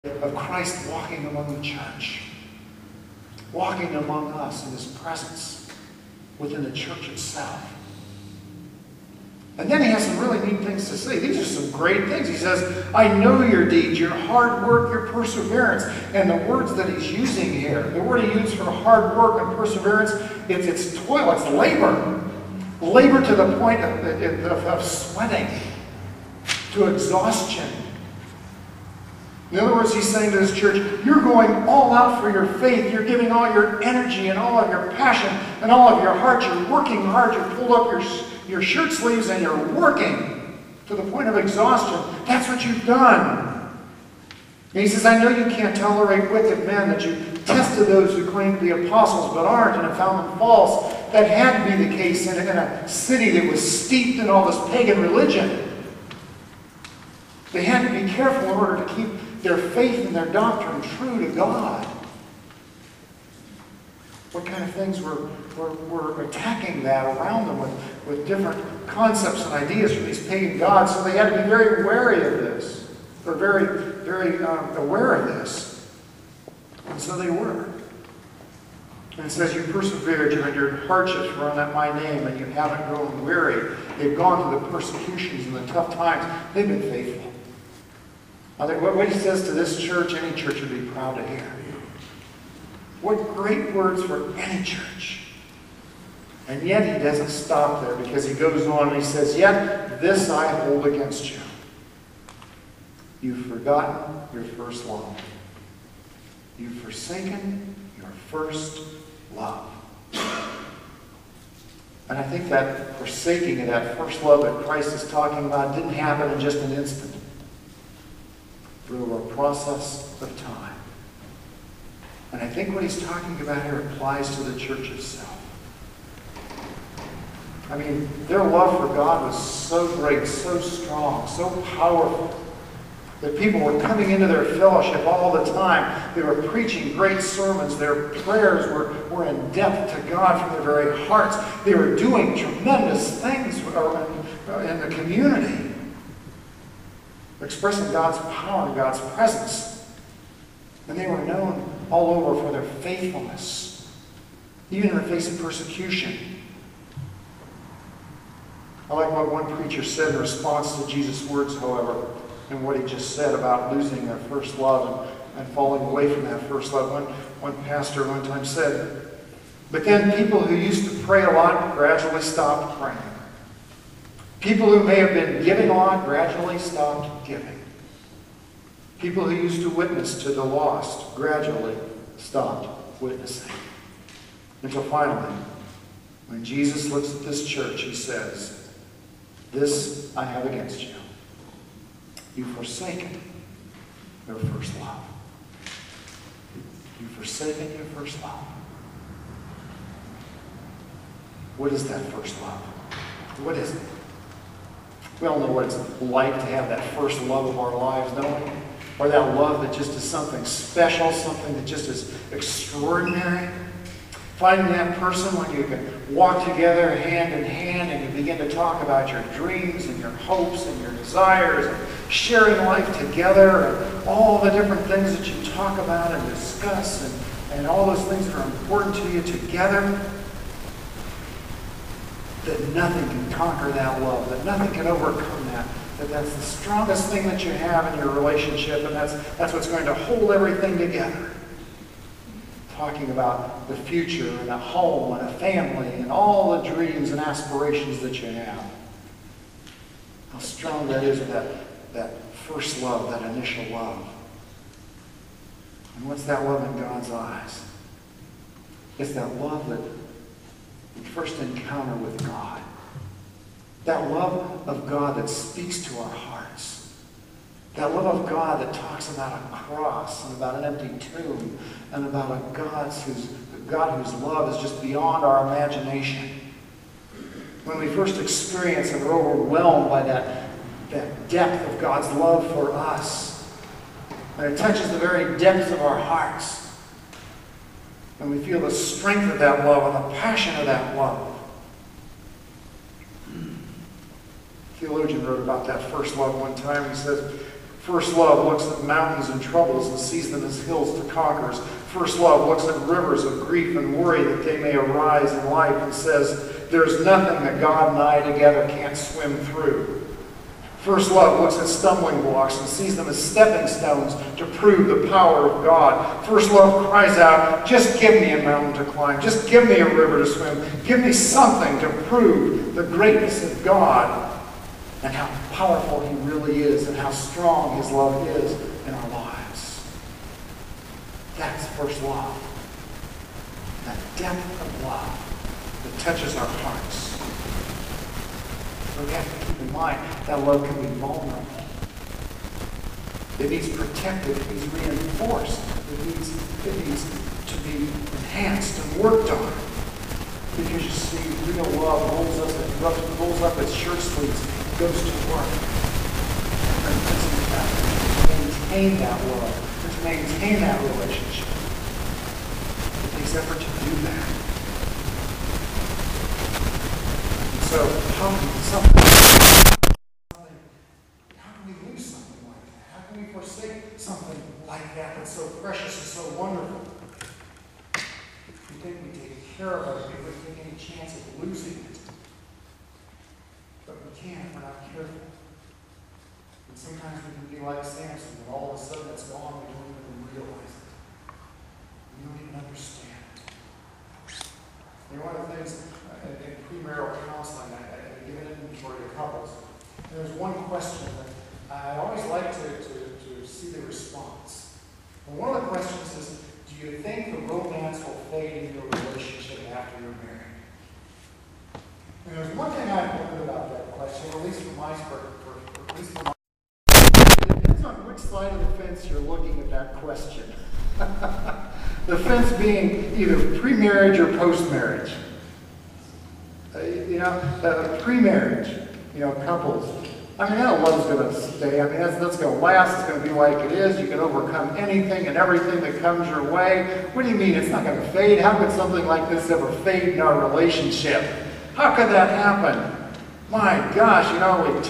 of Christ walking among the church, walking among us in His presence within the church itself. And then He has some really neat things to say. These are some great things. He says, I know your deeds, your hard work, your perseverance. And the words that He's using here, the word He used for hard work and perseverance, it's toil, it's labor. Labor to the point of sweating, to exhaustion. In other words, He's saying to His church, you're going all out for your faith. You're giving all your energy and all of your passion and all of your heart. You're working hard. You're pulled up your shirt sleeves and you're working to the point of exhaustion. That's what you've done. And He says, I know you can't tolerate wicked men, that you tested those who claim to be apostles but aren't and have found them false. That had to be the case in a city that was steeped in all this pagan religion. They had to be careful in order to keep their faith and their doctrine true to God. What kind of things were attacking that around them with different concepts and ideas from these pagan gods? So they had to be very wary of this, or very, very aware of this. And so they were. And it says, you persevered, you endured hardships for my name, and you haven't grown weary. They've gone through the persecutions and the tough times. They've been faithful. I think what He says to this church, any church would be proud to hear. What great words for any church. And yet He doesn't stop there, because He goes on and He says, yet this I hold against you. You've forgotten your first love. You've forsaken your first love. And I think that forsaking of that first love that Christ is talking about didn't happen in just an instant. Through a process of time. And I think what He's talking about here applies to the church itself. I mean, their love for God was so great, so strong, so powerful, that people were coming into their fellowship all the time. They were preaching great sermons. Their prayers were in depth to God from their very hearts. They were doing tremendous things in the community, expressing God's power and God's presence. And they were known all over for their faithfulness, even in the face of persecution. I like what one preacher said in response to Jesus' words, however, and what he just said about losing their first love and falling away from that first love. One pastor one time said, but then people who used to pray a lot gradually stopped praying. People who may have been giving a lot gradually stopped giving. People who used to witness to the lost gradually stopped witnessing. Until finally, when Jesus looks at this church, He says, this I have against you. You've forsaken your first love. You've forsaken your first love. What is that first love? What is it? We all know what it's like to have that first love of our lives, don't we? Or that love that just is something special, something that just is extraordinary. Finding that person when you can walk together hand in hand and you begin to talk about your dreams and your hopes and your desires and sharing life together and all the different things that you talk about and discuss and all those things that are important to you together. That nothing can conquer that love, that nothing can overcome that. That's the strongest thing that you have in your relationship, and that's what's going to hold everything together. Talking about the future and a home and a family and all the dreams and aspirations that you have. How strong that is with that first love, that initial love. And what's that love in God's eyes? It's that love that we first encounter with God. That love of God that speaks to our hearts. That love of God that talks about a cross and about an empty tomb and about a God whose love is just beyond our imagination. When we first experience and are overwhelmed by that depth of God's love for us, and it touches the very depths of our hearts, and we feel the strength of that love and the passion of that love. A theologian wrote about that first love one time. He says, First love looks at mountains and troubles and sees them as hills to conquer. First love looks at rivers of grief and worry that they may arise in life and says, there's nothing that God and I together can't swim through. First love looks at stumbling blocks and sees them as stepping stones to prove the power of God. First love cries out, just give me a mountain to climb. Just give me a river to swim. Give me something to prove the greatness of God and how powerful He really is and how strong His love is in our lives. That's first love. That depth of love that touches our hearts. But we have to keep in mind that love can be vulnerable. It needs protected. It needs reinforced. It needs to be enhanced and worked on. Because you see, real love rolls up its shirt sleeves, goes to work. And to maintain that love, and to maintain that relationship. It takes effort to do that. So how can we lose something like that? How can we forsake something like that that's so precious and so wonderful? We think we take care of it, we wouldn't take any chance of losing it. But we can if we're not careful. And sometimes we can be like Samson, and all of a sudden it's gone, we don't even realize it. We don't even understand it. You know, one of the things in premarital counseling, I give an inventory to couples. There's one question that I always like to see the response. And one of the questions is, do you think the romance will fade in your relationship after you're married? And there's one thing I've learned about that question, at least from my it depends on which side of the fence you're looking at that question. The fence being either pre-marriage or post-marriage. Pre-marriage, couples. I mean, that love's going to stay. I mean, that's going to last. It's going to be like it is. You can overcome anything and everything that comes your way. What do you mean it's not going to fade? How could something like this ever fade in our relationship? How could that happen? My gosh, we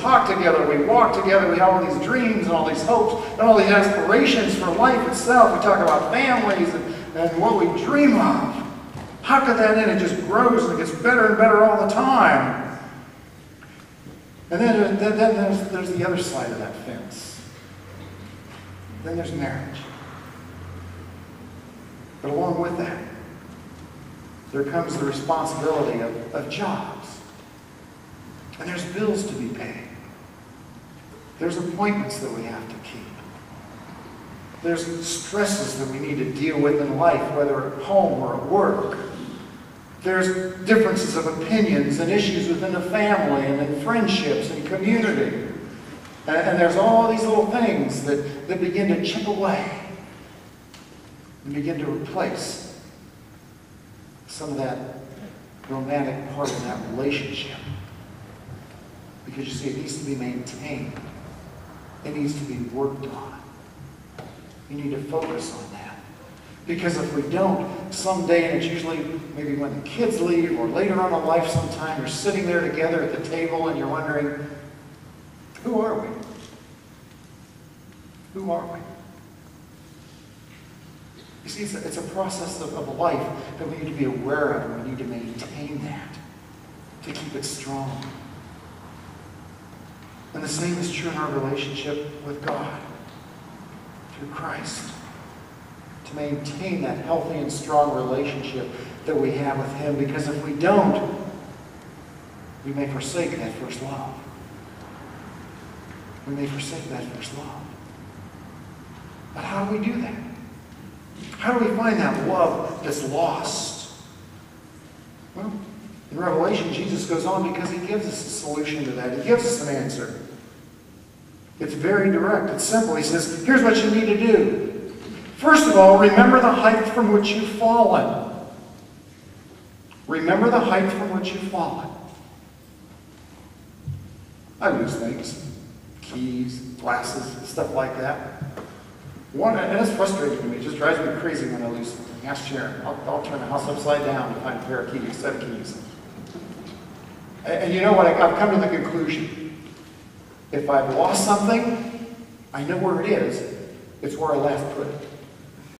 talk together, we walk together, we have all these dreams and all these hopes and all these aspirations for life itself. We talk about families and what we dream of. How could that end? It just grows and it gets better and better all the time. And then there's the other side of that fence. Then there's marriage. But along with that, there comes the responsibility of jobs. And there's bills to be paid. There's appointments that we have to keep. There's stresses that we need to deal with in life, whether at home or at work. There's differences of opinions and issues within the family and in friendships and community. And there's all these little things that begin to chip away and begin to replace some of that romantic part of that relationship. Because you see, it needs to be maintained. It needs to be worked on. You need to focus on that. Because if we don't, someday, and it's usually maybe when the kids leave or later on in life sometime, you're sitting there together at the table and you're wondering, who are we? Who are we? You see, it's a process of life that we need to be aware of, and we need to maintain that to keep it strong. And the same is true in our relationship with God through Christ. To maintain that healthy and strong relationship that we have with Him, because if we don't, we may forsake that first love. We may forsake that first love. But how do we do that? How do we find that love that's lost? Well, in Revelation, Jesus goes on because He gives us a solution to that. He gives us an answer. It's very direct. It's simple. He says, here's what you need to do. First of all, remember the height from which you've fallen. Remember the height from which you've fallen. I lose things. Keys, glasses, stuff like that. And it's frustrating to me. It just drives me crazy when I lose something. Ask Sharon. I'll turn the house upside down to find a pair of keys, set of keys. And you know what? I've come to the conclusion. If I've lost something, I know where it is. It's where I last put it.